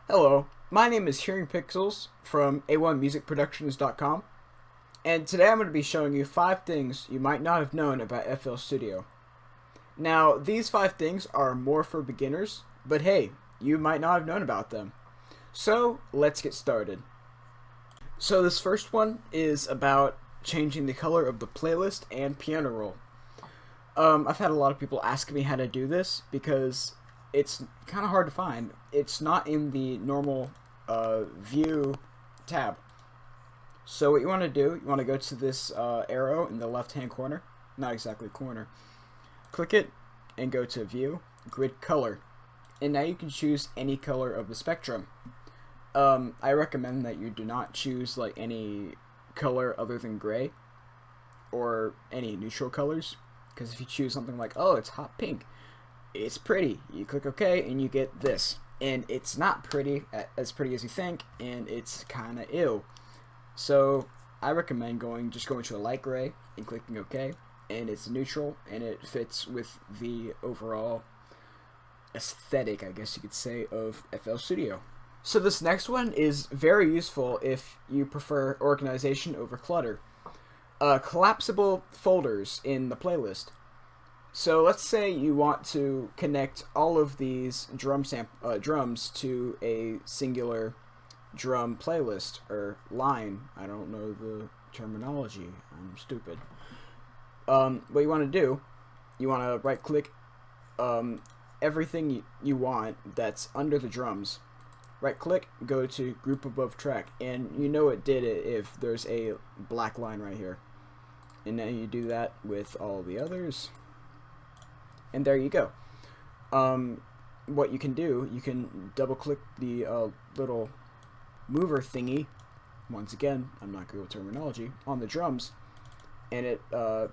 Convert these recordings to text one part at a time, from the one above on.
Hello, my name is Hearing Pixels from A1musicproductions.com, and today I'm going to be showing you 5 things you might not have known about FL Studio. Now, these 5 things are more for beginners, but hey, you might not have known about them. So, let's get started. So this first one is about changing the color of the playlist and piano roll. I've had a lot of people ask me how to do this because it's kind of hard to find. It's not in the normal view tab. So what you want to do, you want to go to this arrow in the left hand corner, not exactly corner, click it and go to view, grid color, and now you can choose any color of the spectrum. I recommend that you do not choose like any color other than gray or any neutral colors, because if you choose something like, oh, it's hot pink, it's pretty, you click OK and you get this, and it's not pretty as pretty as you think, and it's kind of ill. So I recommend just going to a light gray and clicking OK, and it's neutral and it fits with the overall aesthetic, I guess you could say, of FL Studio. So this next one is very useful if you prefer organization over clutter. Collapsible folders in the playlist. So let's say you want to connect all of these drums to a singular drum playlist or line. I don't know the terminology. I'm stupid. What you want to do, you want to right click everything you want that's under the drums. Right click, go to group above track, and you know it did it if there's a black line right here. And then you do that with all the others. And there you go. What you can do, you can double click the little mover thingy, once again, I'm not good with terminology, on the drums, and it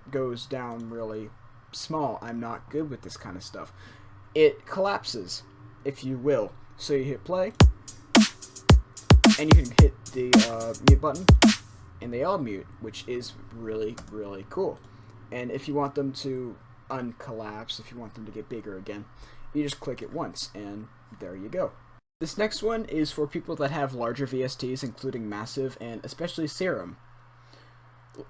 goes down really small. I'm not good with this kind of stuff. It collapses, if you will. So you hit play, and you can hit the mute button, and they all mute, which is really, really cool. And if you want them to uncollapse, if you want them to get bigger again, you just click it once, and there you go. This next one is for people that have larger VSTs, including Massive and especially Serum.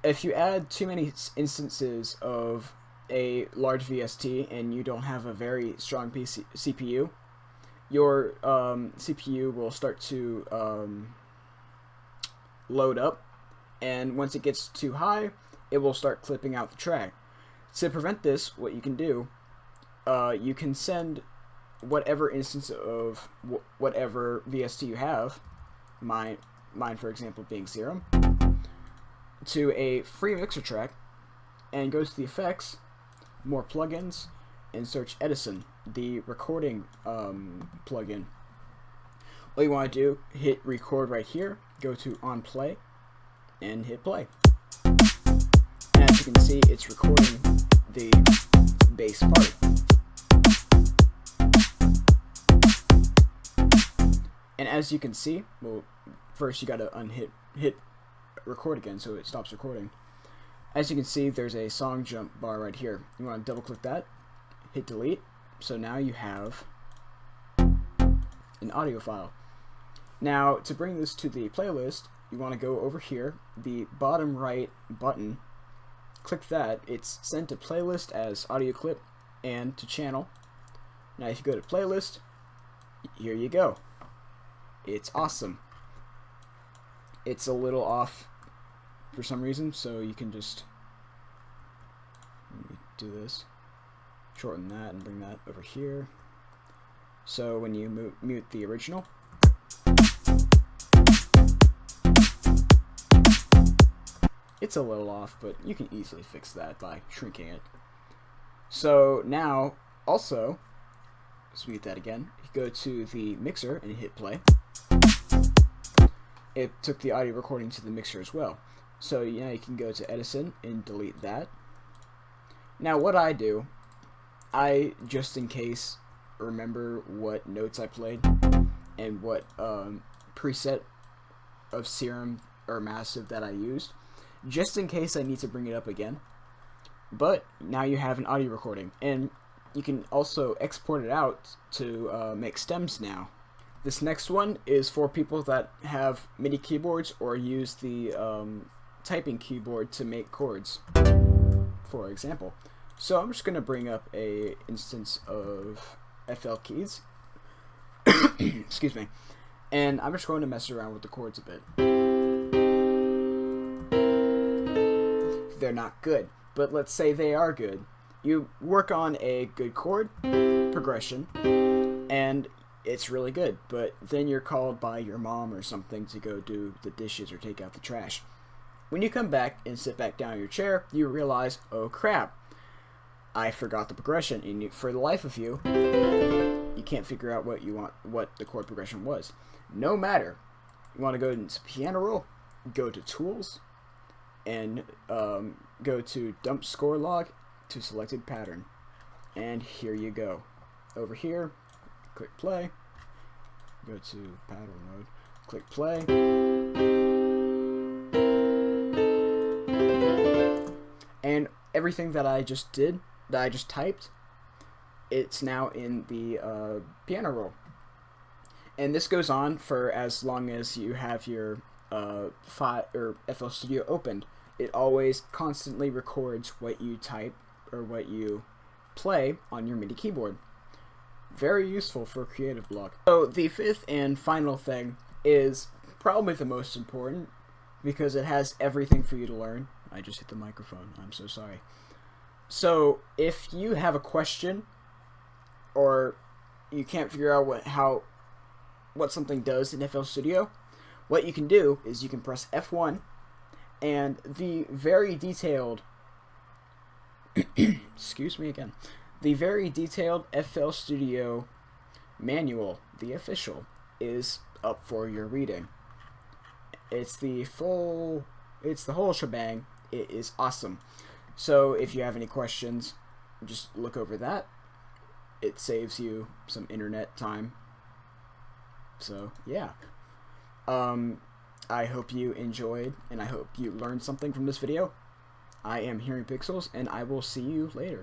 If you add too many instances of a large VST and you don't have a very strong CPU, your CPU will start to load up, and once it gets too high, it will start clipping out the track. To prevent this, what you can do, you can send whatever instance of whatever VST you have, mine for example being Serum, to a free mixer track, and go to the effects, more plugins, and search Edison, the recording plugin. What you want to do, hit record right here, go to on play, and hit play. And as you can see, it's recording the bass part. And as you can see, well, first you gotta hit record again so it stops recording. As you can see, there's a song jump bar right here. You want to double click that, hit delete, so now you have an audio file. Now, to bring this to the playlist, you want to go over here, the bottom right button, click that. It's sent to playlist as audio clip and to channel. Now if you go to playlist, here you go. It's awesome. It's a little off for some reason, so you can just do this, shorten that and bring that over here. So when you mute the original, it's a little off, but you can easily fix that by shrinking it. So now, also, let's mute that again. You go to the mixer and hit play. It took the audio recording to the mixer as well. So now you can go to Edison and delete that. Now what I do, I just in case remember what notes I played and what preset of Serum or Massive that I used, just in case I need to bring it up again. But now you have an audio recording, and you can also export it out to make stems now. This next one is for people that have MIDI keyboards or use the typing keyboard to make chords, for example. So I'm just going to bring up a instance of FL keys. Excuse me. And I'm just going to mess around with the chords a bit. They're not good, but let's say they are good. You work on a good chord progression, and it's really good, but then you're called by your mom or something to go do the dishes or take out the trash. When you come back and sit back down in your chair, you realize, oh crap, I forgot the progression, and for the life of you, you can't figure out what the chord progression was. No matter. You want to go into piano roll, go to tools, and go to dump score log to selected pattern. And here you go. Over here, click play, go to pattern mode, click play, and everything that I just did, that I just typed, it's now in the piano roll. And this goes on for as long as you have your FL Studio opened. It always constantly records what you type or what you play on your MIDI keyboard. Very useful for creative block. So the fifth and final thing is probably the most important because it has everything for you to learn. I just hit the microphone. I'm so sorry. So if you have a question or you can't figure out what something does in FL Studio, what you can do is you can press F1 and the very detailed excuse me again. The very detailed FL Studio manual, the official, is up for your reading. It's the whole shebang. It is awesome. So if you have any questions, just look over that. It saves you some internet time. So yeah. I hope you enjoyed and I hope you learned something from this video. I am Hearing Pixels and I will see you later.